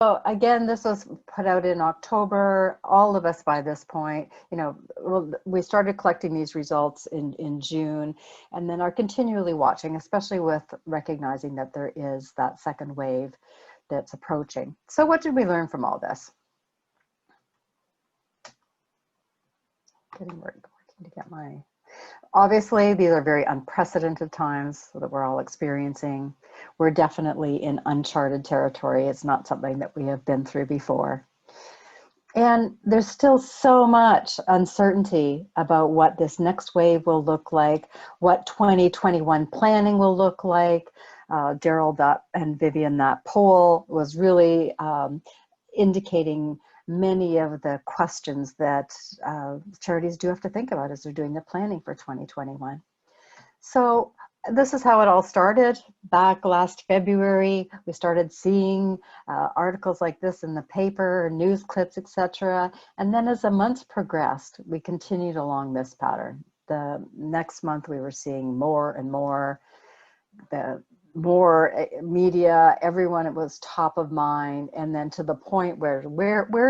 So again, this was put out in October. All of us by this point, we started collecting these results in June, and then are continually watching, especially with recognizing that there is that second wave that's approaching. So what did we learn from all this? Working to get my... Obviously, these are very unprecedented times that we're all experiencing. We're definitely in uncharted territory. It's not something that we have been through before. And there's still so much uncertainty about what this next wave will look like, what 2021 planning will look like. Daryl and Vivian, that poll was really indicating many of the questions that charities do have to think about as they're doing the planning for 2021. So this is how it all started. Back last February, we started seeing articles like this in the paper, news clips, etc. And then as the months progressed, we continued along this pattern. The next month, we were seeing more and more. More media, everyone, it was top of mind, and then to the point where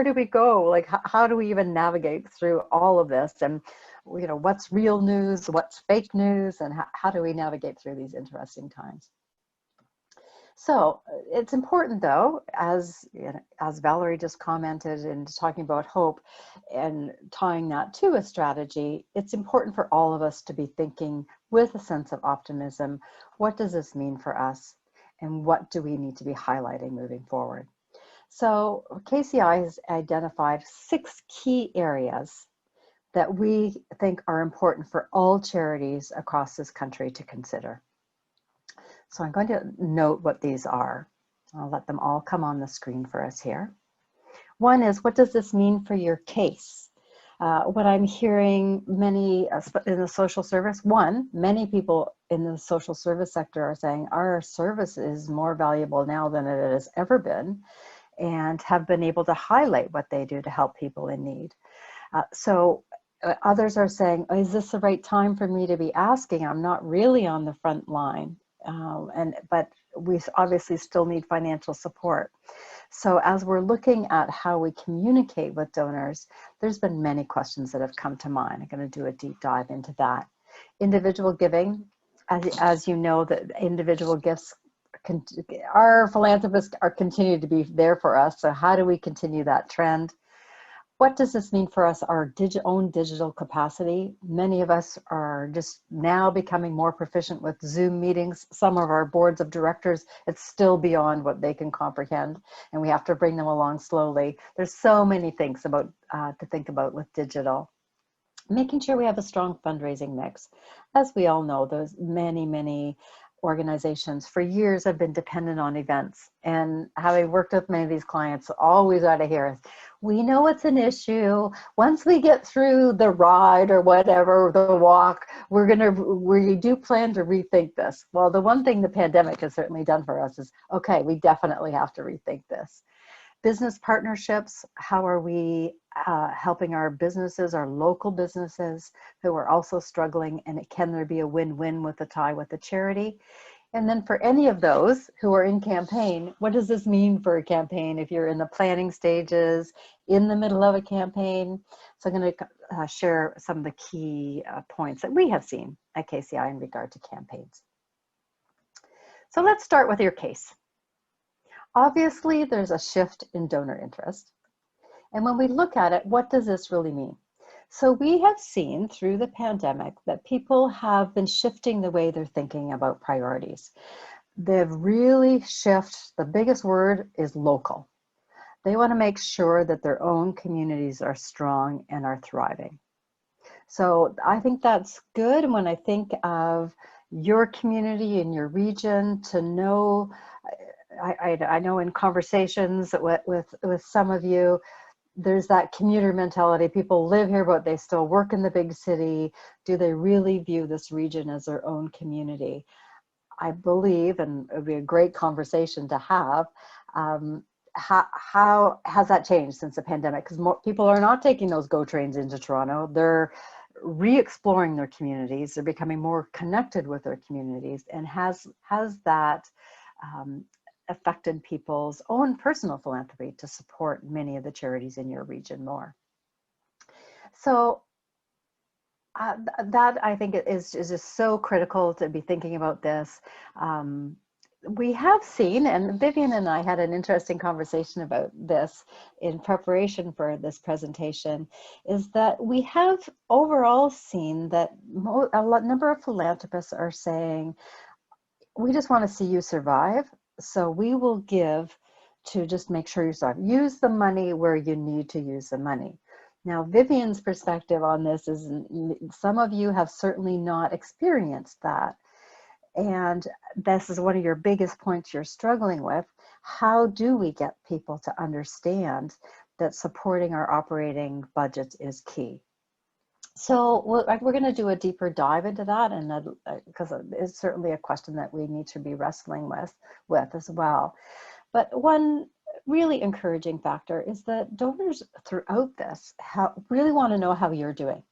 do we go? Like, how do we even navigate through all of this? And what's real news, what's fake news, and how do we navigate through these interesting times? So it's important, though, as Valerie just commented and talking about hope and tying that to a strategy, it's important for all of us to be thinking with a sense of optimism. What does this mean for us? And what do we need to be highlighting moving forward? So KCI has identified 6 key areas that we think are important for all charities across this country to consider. So I'm going to note what these are. I'll let them all come on the screen for us here. One is, what does this mean for your case? What I'm hearing many in the social service, many people in the social service sector are saying our service is more valuable now than it has ever been, and have been able to highlight what they do to help people in need. Others are saying, is this the right time for me to be asking? I'm not really on the front line. But we obviously still need financial support. So as we're looking at how we communicate with donors, there's been many questions that have come to mind. I'm going to do a deep dive into that. Individual giving, as you know, that individual gifts, our philanthropists are continuing to be there for us. So how do we continue that trend? What does this mean for us, our own digital capacity? Many of us are just now becoming more proficient with Zoom meetings. Some of our boards of directors, it's still beyond what they can comprehend, and we have to bring them along slowly. There's so many things to think about with digital. Making sure we have a strong fundraising mix. As we all know, there's many organizations for years have been dependent on events, and having worked with many of these clients, always out of here, we know it's an issue. Once we get through the ride or whatever, the walk, we do plan to rethink this. Well, the one thing the pandemic has certainly done for us is, okay, we definitely have to rethink this. Business partnerships, how are we helping our businesses, our local businesses who are also struggling, and can there be a win-win with the tie with the charity? And then for any of those who are in campaign, what does this mean for a campaign if you're in the planning stages, in the middle of a campaign? So I'm going to share some of the key points that we have seen at KCI in regard to campaigns. So let's start with your case. Obviously, there's a shift in donor interest. And when we look at it, what does this really mean? So we have seen through the pandemic that people have been shifting the way they're thinking about priorities. They've really shifted. The biggest word is local. They want to make sure that their own communities are strong and are thriving. So I think that's good. And when I think of your community and your region, to know, I know in conversations with some of you, there's that commuter mentality. People live here, but they still work in the big city. Do they really view this region as their own community? I believe, and it would be a great conversation to have, how has that changed since the pandemic? Because more people are not taking those GO trains into Toronto. They're re-exploring their communities. They're becoming more connected with their communities. And has that affected people's own personal philanthropy to support many of the charities in your region more. So that I think is just so critical to be thinking about this. We have seen, and Vivian and I had an interesting conversation about this in preparation for this presentation, is that we have overall seen that number of philanthropists are saying, we just want to see you survive, so we will give to just make sure you survive. Use the money where you need to use the money. Now, Vivian's perspective on this is some of you have certainly not experienced that. And this is one of your biggest points you're struggling with. How do we get people to understand that supporting our operating budgets is key? So we're going to do a deeper dive into that, and because it's certainly a question that we need to be wrestling with as well. But one really encouraging factor is that donors throughout this really want to know how you're doing.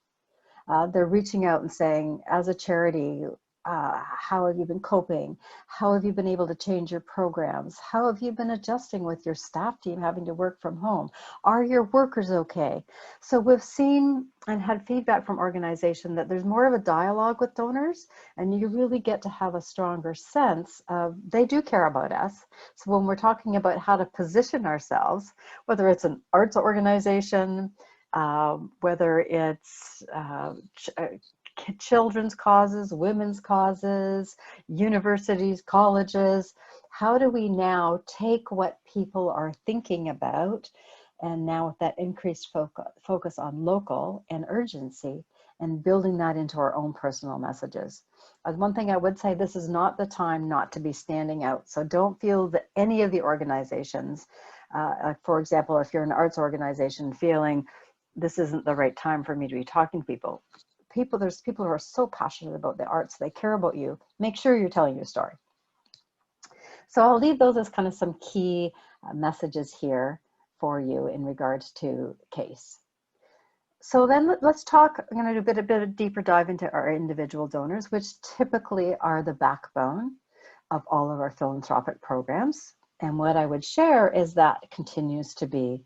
They're reaching out and saying, as a charity, how have you been coping? How have you been able to change your programs? How have you been adjusting with your staff team having to work from home? Are your workers okay? So we've seen and had feedback from organizations that there's more of a dialogue with donors, and you really get to have a stronger sense of they do care about us. So when we're talking about how to position ourselves, whether it's an arts organization, whether it's children's causes, women's causes, universities, colleges, how do we now take what people are thinking about, and now with that increased focus on local and urgency, and building that into our own personal messages. One thing I would say, this is not the time not to be standing out. So don't feel that any of the organizations, for example, if you're an arts organization feeling this isn't the right time for me to be talking to people. There's people who are so passionate about the arts, they care about you. Make sure you're telling your story. So I'll leave those as kind of some key messages here for you in regards to CASE. So then let's talk, I'm going to do a bit of deeper dive into our individual donors, which typically are the backbone of all of our philanthropic programs. And what I would share is that continues to be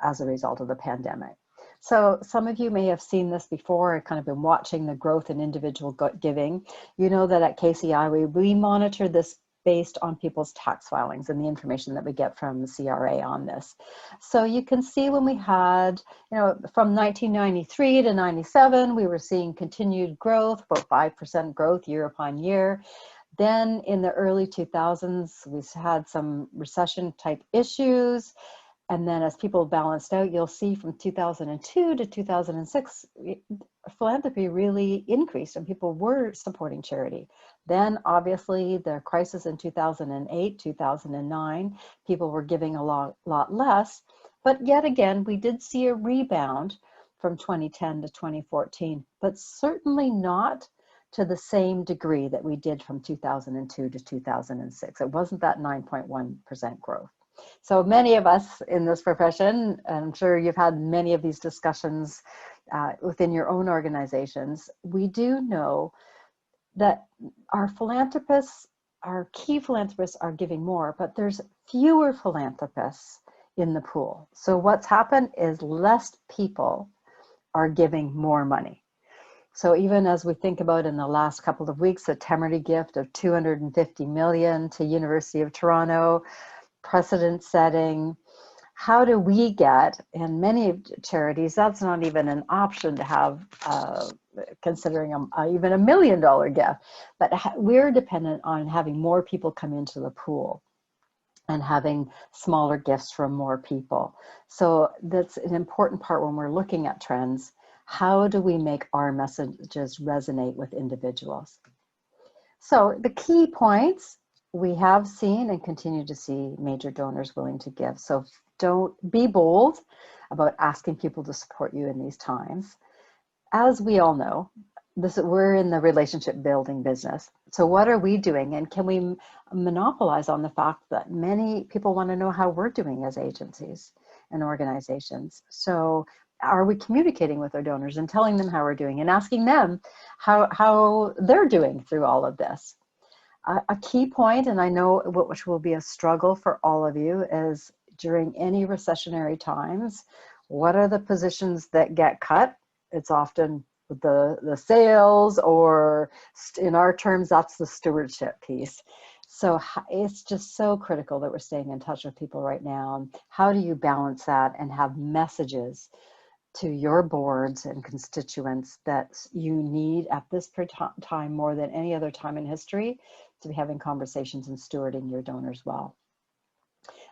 as a result of the pandemic. So some of you may have seen this before, kind of been watching the growth in individual giving. You know that at KCI, we monitor this based on people's tax filings and the information that we get from the CRA on this. So you can see when we had, from 1993 to 97, we were seeing continued growth, about 5% growth year upon year. Then in the early 2000s, we had some recession type issues. And then as people balanced out, you'll see from 2002 to 2006, philanthropy really increased and people were supporting charity. Then obviously the crisis in 2008, 2009, people were giving a lot less. But yet again, we did see a rebound from 2010 to 2014, but certainly not to the same degree that we did from 2002 to 2006. It wasn't that 9.1% growth. So many of us in this profession, I'm sure you've had many of these discussions within your own organizations, we do know that our philanthropists, our key philanthropists are giving more, but there's fewer philanthropists in the pool. So what's happened is less people are giving more money. So even as we think about in the last couple of weeks, a temerity gift of $250 million to University of Toronto, precedent setting, how do we get, in many charities, that's not even an option to have, considering even $1 million gift, but we're dependent on having more people come into the pool and having smaller gifts from more people. So that's an important part when we're looking at trends. How do we make our messages resonate with individuals? So the key points, we have seen and continue to see major donors willing to give. So don't be bold about asking people to support you in these times. As we all know, we're in the relationship building business. So what are we doing? And can we monopolize on the fact that many people want to know how we're doing as agencies and organizations? So are we communicating with our donors and telling them how we're doing and asking them how they're doing through all of this? A key point, and I know which will be a struggle for all of you, is during any recessionary times, what are the positions that get cut? It's often the sales, or in our terms, that's the stewardship piece. So it's just so critical that we're staying in touch with people right now. How do you balance that and have messages to your boards and constituents that you need at this time more than any other time in history to be having conversations and stewarding your donors well?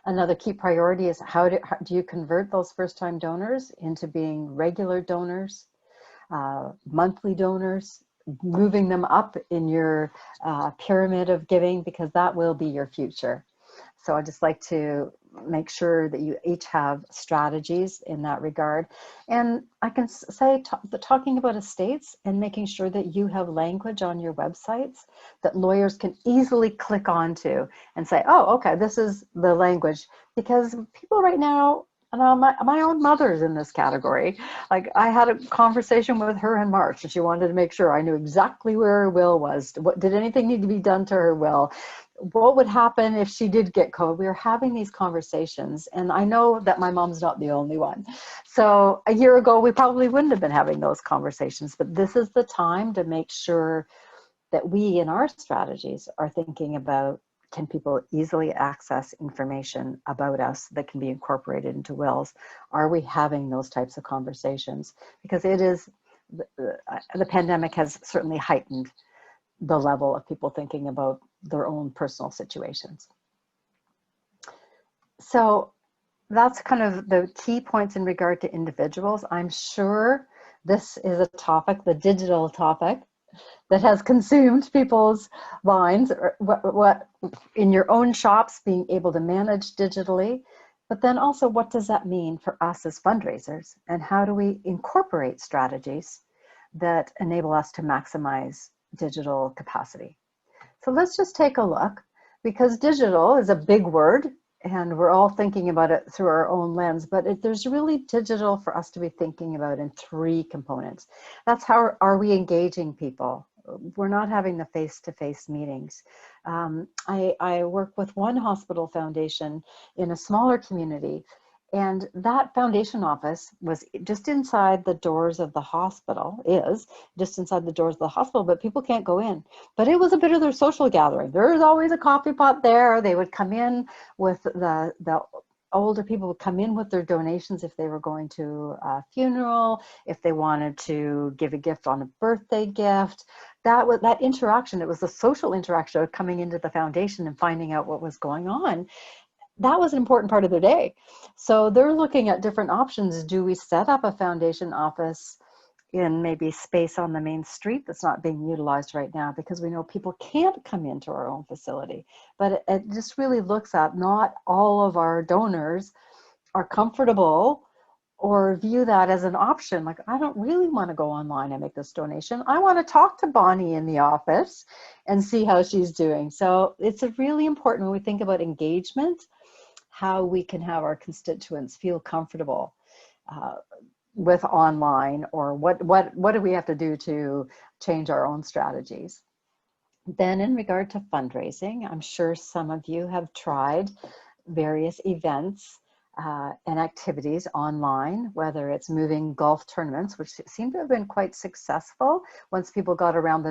Another key priority is how do you convert those first-time donors into being regular donors, monthly donors, moving them up in your pyramid of giving, because that will be your future. So I just like to make sure that you each have strategies in that regard. And I can say, talking about estates and making sure that you have language on your websites that lawyers can easily click onto and say, oh, okay, this is the language. Because people right now, and my own mother's in this category. Like, I had a conversation with her in March, and she wanted to make sure I knew exactly where her will was. What did anything need to be done to her will? What would happen if she did get COVID? We were having these conversations, and I know that my mom's not the only one. So a year ago, we probably wouldn't have been having those conversations, but this is the time to make sure that we in our strategies are thinking about, can people easily access information about us that can be incorporated into wills? Are we having those types of conversations? Because it is, the pandemic has certainly heightened the level of people thinking about their own personal situations. So that's kind of the key points in regard to individuals. I'm sure this is a topic, the digital topic, that has consumed people's minds, or what in your own shops, being able to manage digitally, but then also what does that mean for us as fundraisers, and how do we incorporate strategies that enable us to maximize digital capacity? So let's just take a look, because digital is a big word and we're all thinking about it through our own lens, but there's really digital for us to be thinking about in 3 components. That's how are we engaging people? We're not having the face-to-face meetings. I work with one hospital foundation in a smaller community, and that foundation office was just inside the doors of the hospital, but people can't go in. But it was a bit of their social gathering. There's always a coffee pot there. They would come in with the older people would come in with their donations if they were going to a funeral, if they wanted to give a gift on a birthday gift. That interaction, it was the social interaction of coming into the foundation and finding out what was going on. That was an important part of their day. So they're looking at different options. Do we set up a foundation office in maybe space on the main street that's not being utilized right now, because we know people can't come into our own facility? But it just really looks at, not all of our donors are comfortable or view that as an option. Like, I don't really want to go online and make this donation. I want to talk to Bonnie in the office and see how she's doing. So it's really important when we think about engagement, how we can have our constituents feel comfortable with online, or what do we have to do to change our own strategies. Then in regard to fundraising, I'm sure some of you have tried various events and activities online, whether it's moving golf tournaments, which seem to have been quite successful once people got around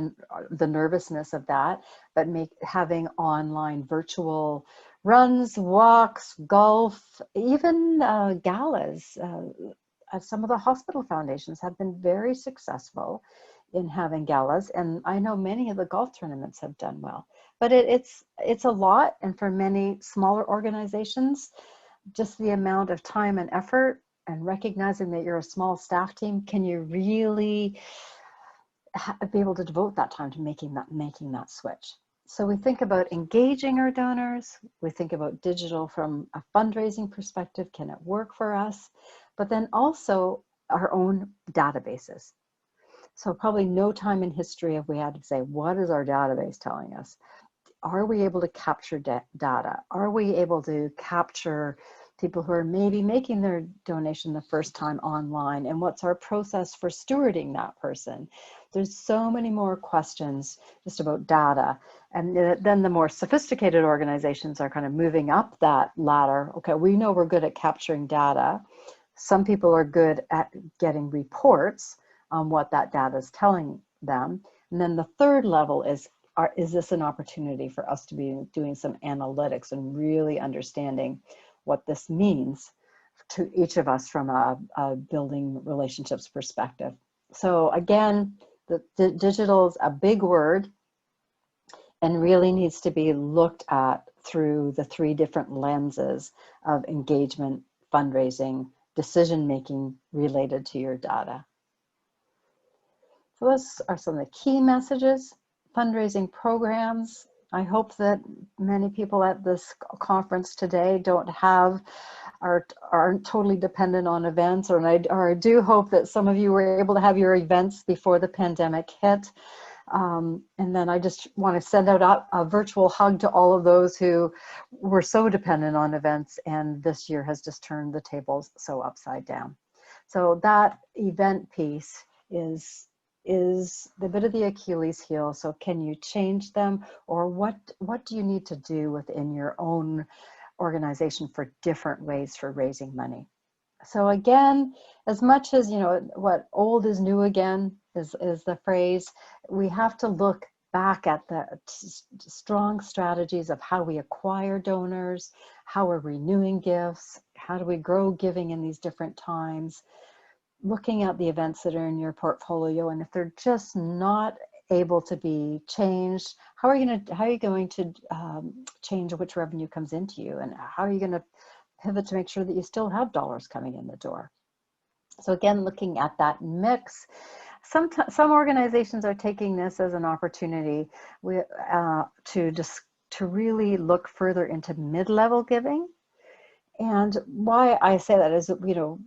the nervousness of that, but having online virtual runs, walks, golf, even galas. Some of the hospital foundations have been very successful in having galas, and I know many of the golf tournaments have done well. But it's a lot, and for many smaller organizations, just the amount of time and effort, and recognizing that you're a small staff team, can you really be able to devote that time to making that switch? So we think about engaging our donors, we think about digital from a fundraising perspective, can it work for us? But then also our own databases. So probably no time in history have we had to say, what is our database telling us? Are we able to capture data? Are we able to capture people who are maybe making their donation the first time online, and what's our process for stewarding that person. There's so many more questions just about data. And then the more sophisticated organizations are kind of moving up that ladder. Okay, we know we're good at capturing data. Some people are good at getting reports on what that data is telling them. And then the third level is this an opportunity for us to be doing some analytics and really understanding what this means to each of us from a building relationships perspective. So again, the digital is a big word and really needs to be looked at through the 3 different lenses of engagement, fundraising, decision-making related to your data. So those are some of the key messages. Fundraising programs. I hope that many people at this conference today aren't totally dependent on events, or I do hope that some of you were able to have your events before the pandemic hit. And then I just want to send out a virtual hug to all of those who were so dependent on events, and this year has just turned the tables so upside down. So that event piece is the bit of the Achilles heel. So can you change them, or what do you need to do within your own organization for different ways for raising money? So again, as much as, you know, what old is new again is the phrase, we have to look back at the strong strategies of how we acquire donors, how we're renewing gifts, how do we grow giving in these different times, looking at the events that are in your portfolio, and if they're just not able to be changed, how are you going to change which revenue comes into you, and how are you going to pivot to make sure that you still have dollars coming in the door? So again, looking at that mix. Some organizations are taking this as an opportunity to really look further into mid-level giving. And why I say that is, you know,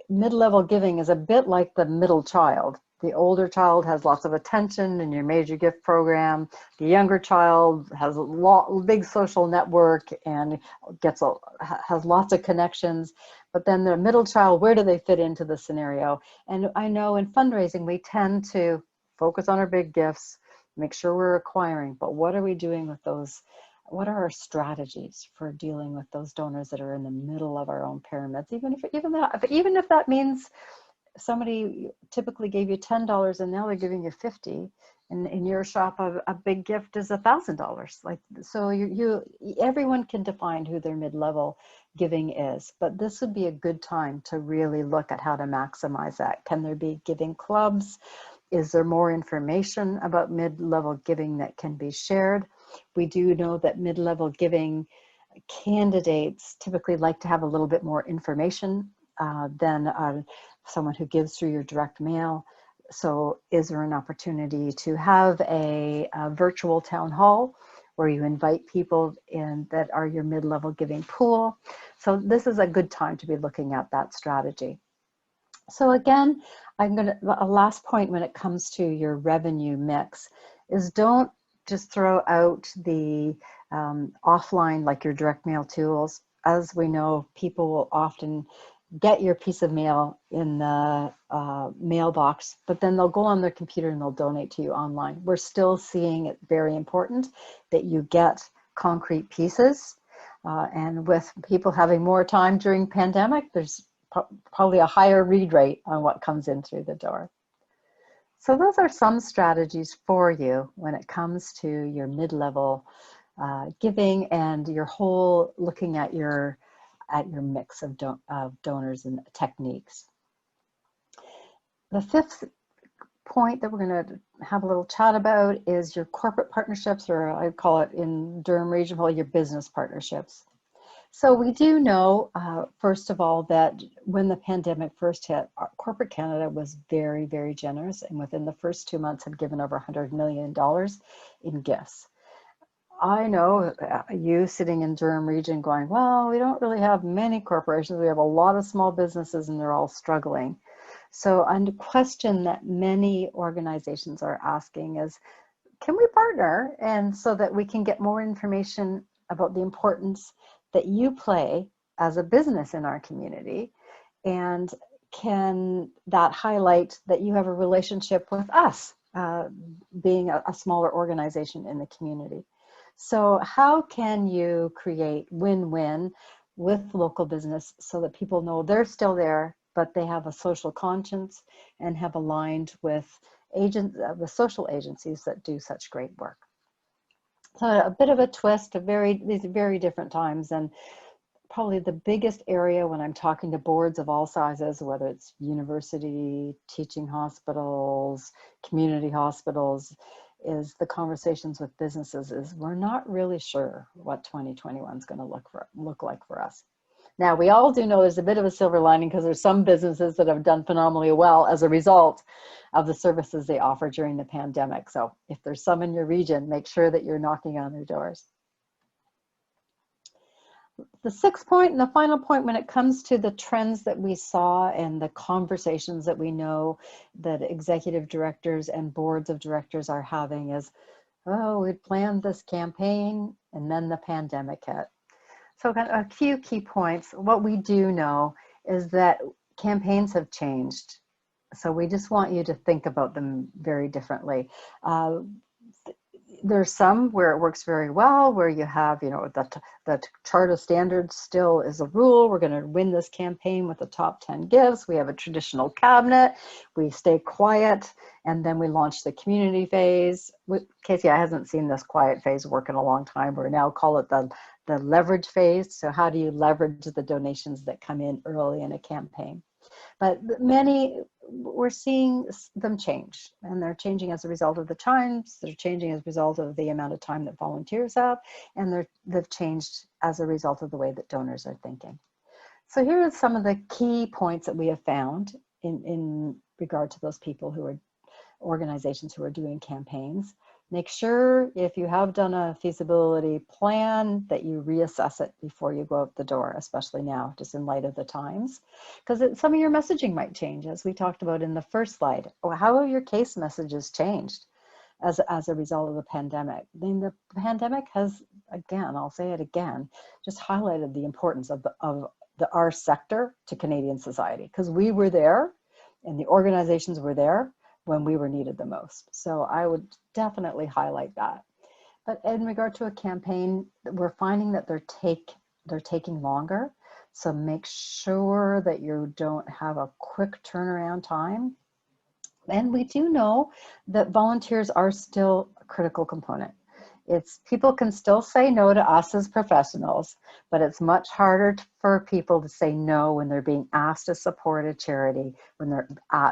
mid-level giving is a bit like the middle child. The older child has lots of attention in your major gift program. The younger child has a big social network and has lots of connections. But then the middle child, where do they fit into the scenario? And I know in fundraising, we tend to focus on our big gifts, make sure we're acquiring, but what are we doing with those? What are our strategies for dealing with those donors that are in the middle of our own pyramids? Even if that means somebody typically gave you $10 and now they're giving you $50, and in your shop a big gift is $1,000. Like, so everyone can define who their mid-level giving is, but this would be a good time to really look at how to maximize that. Can there be giving clubs? Is there more information about mid-level giving that can be shared? We do know that mid-level giving candidates typically like to have a little bit more information than someone who gives through your direct mail. So is there an opportunity to have a virtual town hall where you invite people in that are your mid-level giving pool? So this is a good time to be looking at that strategy. So again, a last point when it comes to your revenue mix is, don't just throw out the offline, like your direct mail tools. As we know, people will often get your piece of mail in the mailbox, but then they'll go on their computer and they'll donate to you online. We're still seeing it very important that you get concrete pieces. And with people having more time during pandemic, there's probably a higher read rate on what comes in through the door. So those are some strategies for you when it comes to your mid-level giving and your whole looking at your mix of donors and techniques. The fifth point that we're going to have a little chat about is your corporate partnerships, or I call it in Durham Region, your business partnerships. So we do know, first of all, that when the pandemic first hit, Corporate Canada was very, very generous, and within the first 2 months had given over $100 million in gifts. I know you sitting in Durham Region going, well, we don't really have many corporations. We have a lot of small businesses and they're all struggling. So a question that many organizations are asking is, can we partner? And so that we can get more information about the importance that you play as a business in our community? And can that highlight that you have a relationship with us, being a smaller organization in the community? So how can you create win-win with local business so that people know they're still there, but they have a social conscience and have aligned with social agencies that do such great work? So a bit of a twist, these very different times. And probably the biggest area when I'm talking to boards of all sizes, whether it's university, teaching hospitals, community hospitals, is the conversations with businesses is we're not really sure what 2021 is going to look like for us. Now, we all do know there's a bit of a silver lining because there's some businesses that have done phenomenally well as a result of the services they offer during the pandemic. So if there's some in your region, make sure that you're knocking on their doors. The sixth point and the final point when it comes to the trends that we saw and the conversations that we know that executive directors and boards of directors are having is, oh, we planned this campaign and then the pandemic hit. So a few key points. What we do know is that campaigns have changed. So we just want you to think about them very differently. There's some where it works very well, where you have, the chart of standards still is a rule. We're going to win this campaign with the top 10 gifts. We have a traditional cabinet. We stay quiet, and then we launch the community phase. KCI hasn't seen this quiet phase work in a long time. We now call it the leverage phase. So how do you leverage the donations that come in early in a campaign? But we're seeing them change, and they're changing as a result of the times. They're changing as a result of the amount of time that volunteers have, and they've changed as a result of the way that donors are thinking. So here are some of the key points that we have found in regard to those people who are organizations who are doing campaigns. Make sure if you have done a feasibility plan that you reassess it before you go out the door, especially now, just in light of the times, because some of your messaging might change, as we talked about in the first slide. How have your case messages changed as a result of the pandemic? I mean, the pandemic has, again, I'll say it again, just highlighted the importance of our sector to Canadian society, because we were there and the organizations were there when we were needed the most. So I would definitely highlight that. But in regard to a campaign, we're finding that they're taking longer. So make sure that you don't have a quick turnaround time. And we do know that volunteers are still a critical component. People can still say no to us as professionals, but it's much harder for people to say no when they're being asked to support a charity, when they're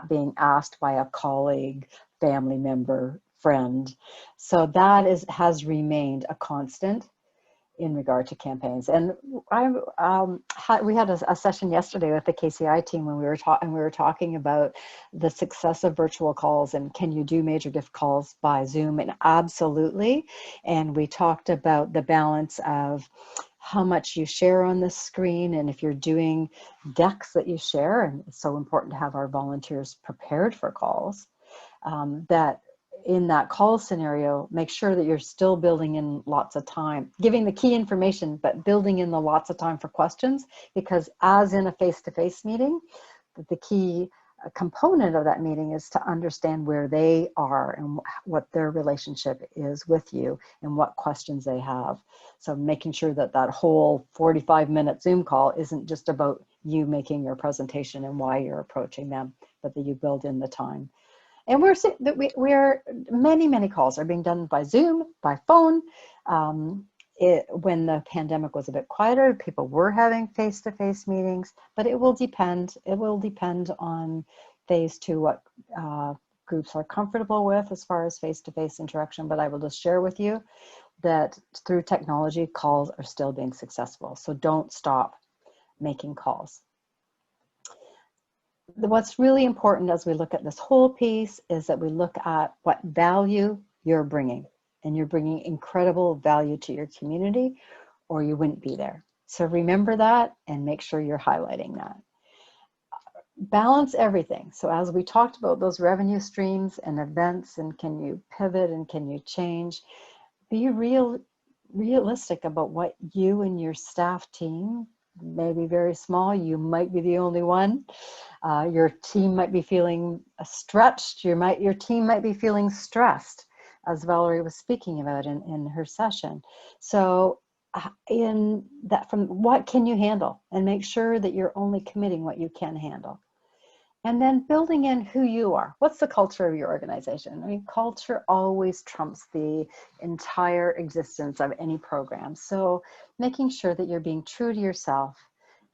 being asked by a colleague, family member, friend. So that has remained a constant in regard to campaigns. And we had a session yesterday with the KCI team when we were talking about the success of virtual calls and can you do major gift calls by Zoom? And absolutely. And we talked about the balance of how much you share on the screen, and if you're doing decks that you share, and it's so important to have our volunteers prepared for calls, that in that call scenario, make sure that you're still building in lots of time, giving the key information, but building in the lots of time for questions, because as in a face-to-face meeting, the key component of that meeting is to understand where they are and what their relationship is with you and what questions they have. So making sure that whole 45-minute Zoom call isn't just about you making your presentation and why you're approaching them, but that you build in the time. And we're seeing that many calls are being done by Zoom, by phone. When the pandemic was a bit quieter, people were having face-to-face meetings, but it will depend. It will depend on phase two, what groups are comfortable with as far as face-to-face interaction. But I will just share with you that through technology, calls are still being successful. So don't stop making calls. What's really important as we look at this whole piece is that we look at what value you're bringing, and you're bringing incredible value to your community or you wouldn't be there. So remember that and make sure you're highlighting that. Balance everything. So as we talked about those revenue streams and events, and can you pivot and can you change, be realistic about what you and your staff team maybe very small. You might be the only one. Your team might be feeling stretched. Your team might be feeling stressed, as Valerie was speaking about in her session. So in that, from what can you handle, and make sure that you're only committing what you can handle. And then building in who you are. What's the culture of your organization? I mean, culture always trumps the entire existence of any program. So making sure that you're being true to yourself,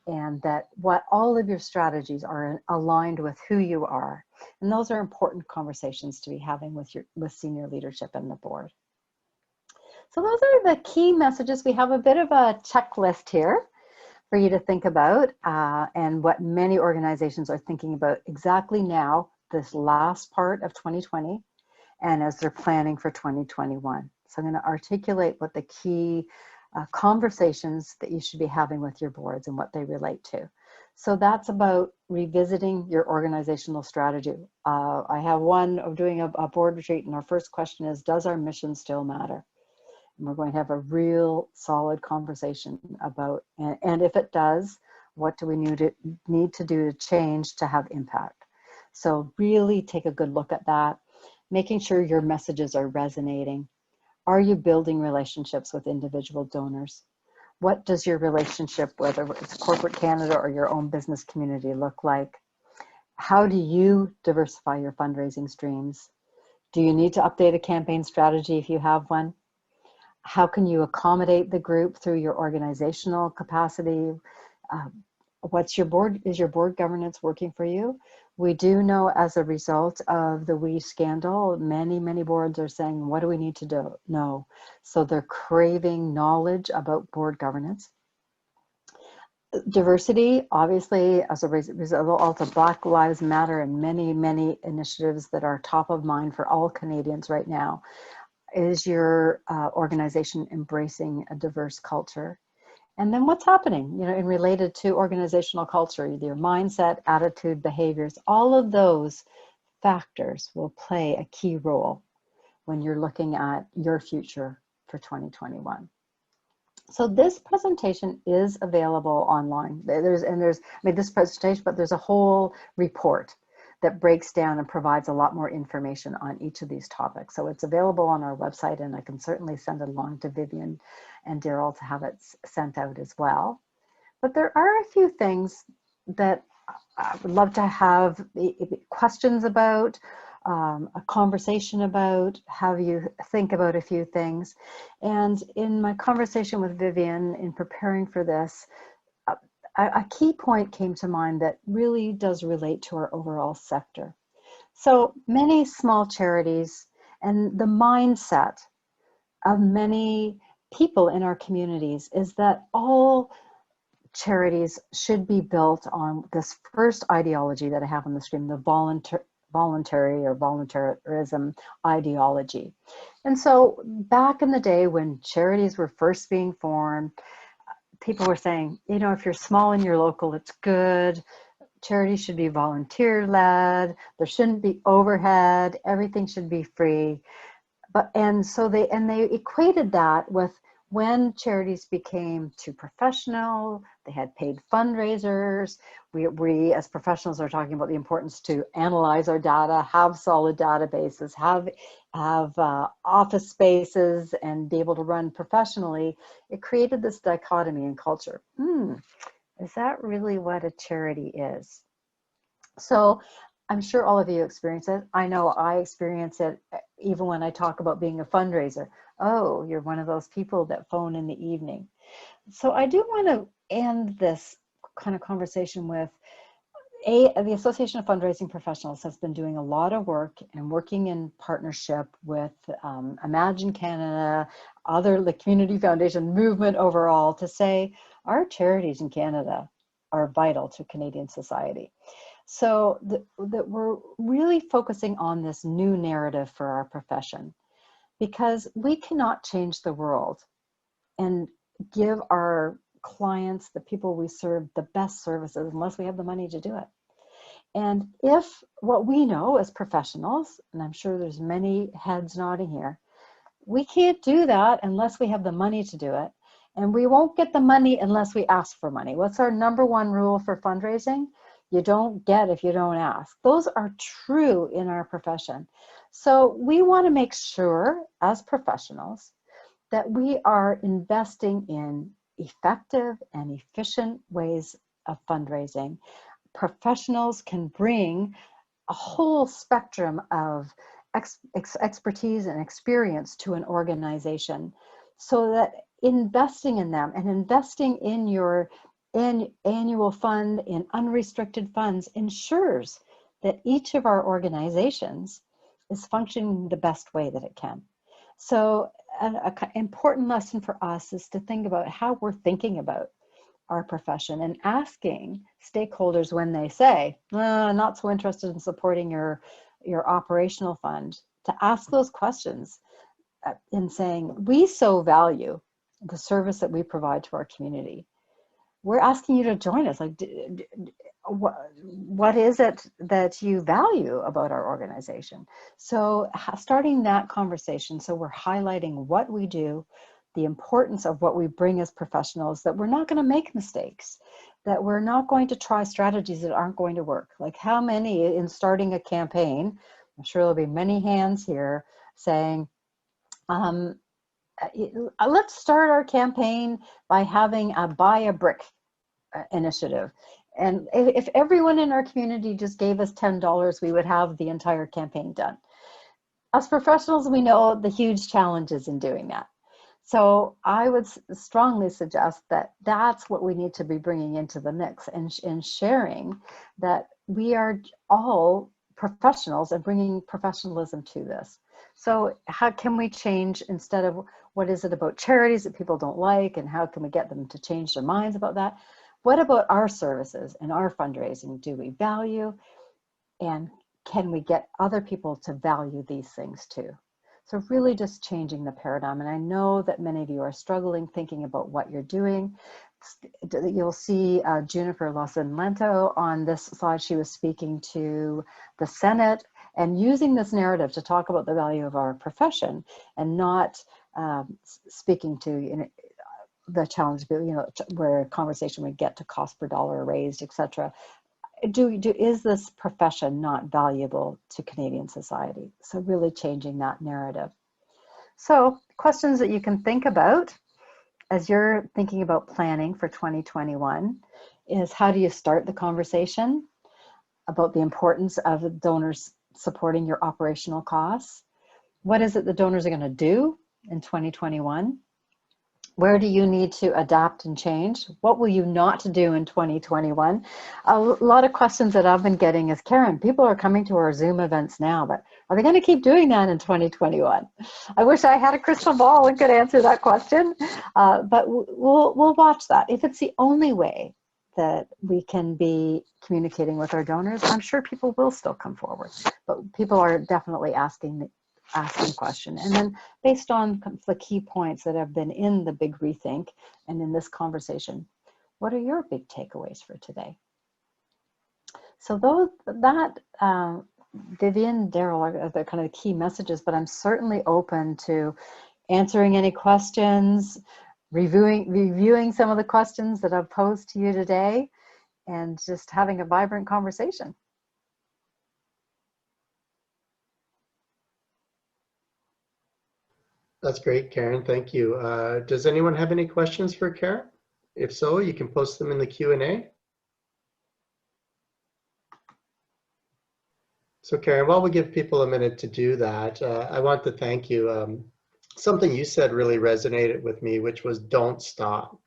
and that what all of your strategies are aligned with who you are. And those are important conversations to be having with senior leadership and the board. So those are the key messages. We have a bit of a checklist here for you to think about, and what many organizations are thinking about exactly now, this last part of 2020, and as they're planning for 2021. So I'm going to articulate what the key conversations that you should be having with your boards and what they relate to. So that's about revisiting your organizational strategy. I have one of doing a board retreat, and our first question is, does our mission still matter? And we're going to have a real solid conversation about, and if it does, what do we need to do to change to have impact? So really take a good look at that, making sure your messages are resonating. Are you building relationships with individual donors? What does your relationship, whether it's corporate Canada or your own business community, look like? How do you diversify your fundraising streams? Do you need to update a campaign strategy if you have one? How can you accommodate the group through your organizational capacity? Is your board governance working for you? We do know, as a result of the WE scandal, many boards are saying, what do we need to know? So they're craving knowledge about board governance. Diversity, obviously, as a result of Black Lives Matter and many initiatives that are top of mind for all Canadians right now. Is your organization embracing a diverse culture? And then what's happening, in related to organizational culture, either your mindset, attitude, behaviors, all of those factors will play a key role when you're looking at your future for 2021. So this presentation is available online. This presentation, but there's a whole report that breaks down and provides a lot more information on each of these topics. So it's available on our website, and I can certainly send it along to Vivian and Daryl to have it sent out as well. But there are a few things that I would love to have questions about, a conversation about, have you think about a few things. And in my conversation with Vivian in preparing for this, a key point came to mind that really does relate to our overall sector. So many small charities, and the mindset of many people in our communities is that all charities should be built on this first ideology that I have on the screen, the voluntary or voluntarism ideology. And so back in the day when charities were first being formed, people were saying, if you're small in your local, it's good. Charity should be volunteer-led. There shouldn't be overhead. Everything should be free. And they equated that with when charities became too professional, they had paid fundraisers. We as professionals are talking about the importance to analyze our data, have solid databases, have office spaces, and be able to run professionally. It created this dichotomy in culture. Is that really what a charity is? So I'm sure all of you experience it. I know I experience it even when I talk about being a fundraiser. Oh, you're one of those people that phone in the evening. So I do want to end this kind of conversation with the Association of Fundraising Professionals has been doing a lot of work and working in partnership with Imagine Canada, the Community Foundation movement overall, to say our charities in Canada are vital to Canadian society. So that we're really focusing on this new narrative for our profession, because we cannot change the world and give our clients, the people we serve, the best services unless we have the money to do it. And if what we know as professionals, and I'm sure there's many heads nodding here, we can't do that unless we have the money to do it. And we won't get the money unless we ask for money. What's our number one rule for fundraising? You don't get if you don't ask. Those are true in our profession. So we want to make sure as professionals that we are investing in effective and efficient ways of fundraising. Professionals can bring a whole spectrum of expertise and experience to an organization, so that investing in them and investing in your annual fund, in unrestricted funds, ensures that each of our organizations is functioning the best way that it can. So an important lesson for us is to think about how we're thinking about our profession, and asking stakeholders when they say, not so interested in supporting your operational fund, to ask those questions in saying, we so value the service that we provide to our community. We're asking you to join us. Like, what is it that you value about our organization? So starting that conversation, so we're highlighting what we do, the importance of what we bring as professionals, that we're not going to make mistakes, that we're not going to try strategies that aren't going to work. Like, how many in starting a campaign, I'm sure there'll be many hands here saying, let's start our campaign by having a buy a brick initiative. And if everyone in our community just gave us $10, we would have the entire campaign done. As professionals, we know the huge challenges in doing that. So I would strongly suggest that that's what we need to be bringing into the mix, and sharing that we are all professionals and bringing professionalism to this. So how can we change, instead of what is it about charities that people don't like and how can we get them to change their minds about that? What about our services and our fundraising do we value, and can we get other people to value these things too? So really just changing the paradigm. And I know that many of you are struggling thinking about what you're doing. You'll see Juniper Lawson-Lento on this slide. She was speaking to the Senate and using this narrative to talk about the value of our profession, and not speaking to the challenge, where a conversation would get to cost per dollar raised, etc. Is this profession not valuable to Canadian society? So really changing that narrative. So questions that you can think about as you're thinking about planning for 2021 is, how do you start the conversation about the importance of the donors supporting your operational costs? What is it the donors are going to do in 2021? Where do you need to adapt and change? What will you not do in 2021? A lot of questions that I've been getting is, Karen, people are coming to our Zoom events now, but are they going to keep doing that in 2021? I wish I had a crystal ball and could answer that question, but we'll watch that. If it's the only way that we can be communicating with our donors, I'm sure people will still come forward, but people are definitely asking question. And then based on the key points that have been in the Big Rethink and in this conversation, what are your big takeaways for today? So Vivian, Daryl are the kind of the key messages, but I'm certainly open to answering any questions, reviewing some of the questions that I've posed to you today, and just having a vibrant conversation. That's great, Karen. Thank you. Does anyone have any questions for Karen? If so, you can post them in the Q&A. So Karen, while we give people a minute to do that, I want to thank you. Something you said really resonated with me, which was don't stop.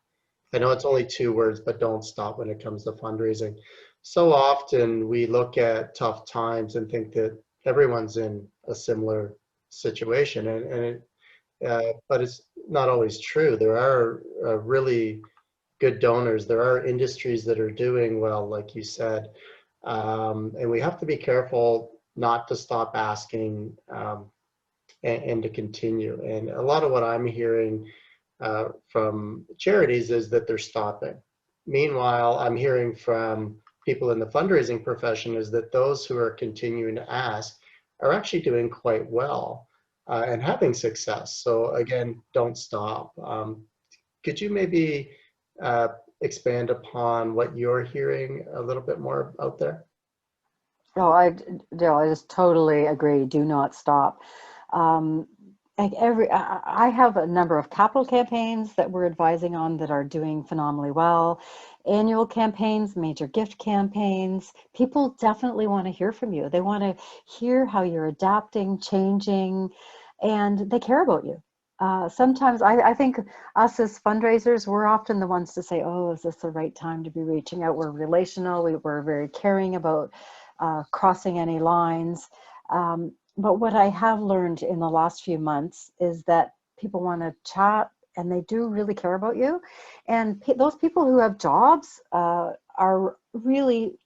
I know it's only 2 words, but don't stop when it comes to fundraising. So often we look at tough times and think that everyone's in a similar situation, but it's not always true. There are really good donors. There are industries that are doing well, like you said. And we have to be careful not to stop asking and to continue. And a lot of what I'm hearing from charities is that they're stopping. Meanwhile, I'm hearing from people in the fundraising profession is that those who are continuing to ask are actually doing quite well and having success. So again, don't stop. Could you maybe expand upon what you're hearing a little bit more out there? Oh, I just totally agree. Do not stop. Um, I have a number of capital campaigns that we're advising on that are doing phenomenally well. Annual campaigns, major gift campaigns. People definitely want to hear from you. They want to hear how you're adapting, changing, and they care about you. Sometimes I think us as fundraisers, we're often the ones to say, oh, is this the right time to be reaching out? We're relational. We're very caring about crossing any lines. But what I have learned in the last few months is that people want to chat and they do really care about you. And those people who have jobs are really,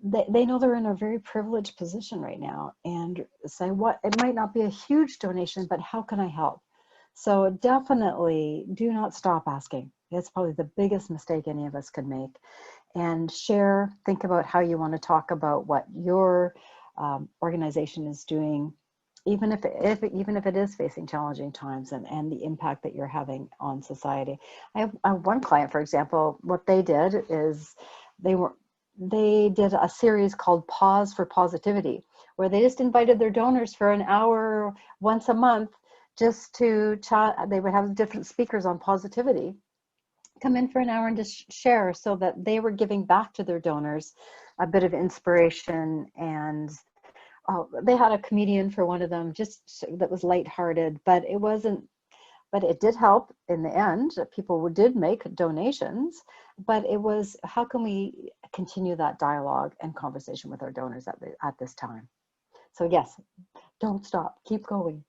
they know they're in a very privileged position right now and say, what, it might not be a huge donation, but how can I help? So definitely do not stop asking. It's probably the biggest mistake any of us could make. And share, think about how you want to talk about what your organization is doing, even if it is facing challenging times, and the impact that you're having on society. I have one client, for example, what they did is they did a series called Pause for Positivity, where they just invited their donors for an hour once a month just to chat. They would have different speakers on positivity come in for an hour and just share, so that they were giving back to their donors a bit of inspiration. And they had a comedian for one of them, just that was lighthearted, but it wasn't, but it did help in the end. People did make donations, but it was, how can we continue that dialogue and conversation with our donors at this time? So yes, don't stop, keep going.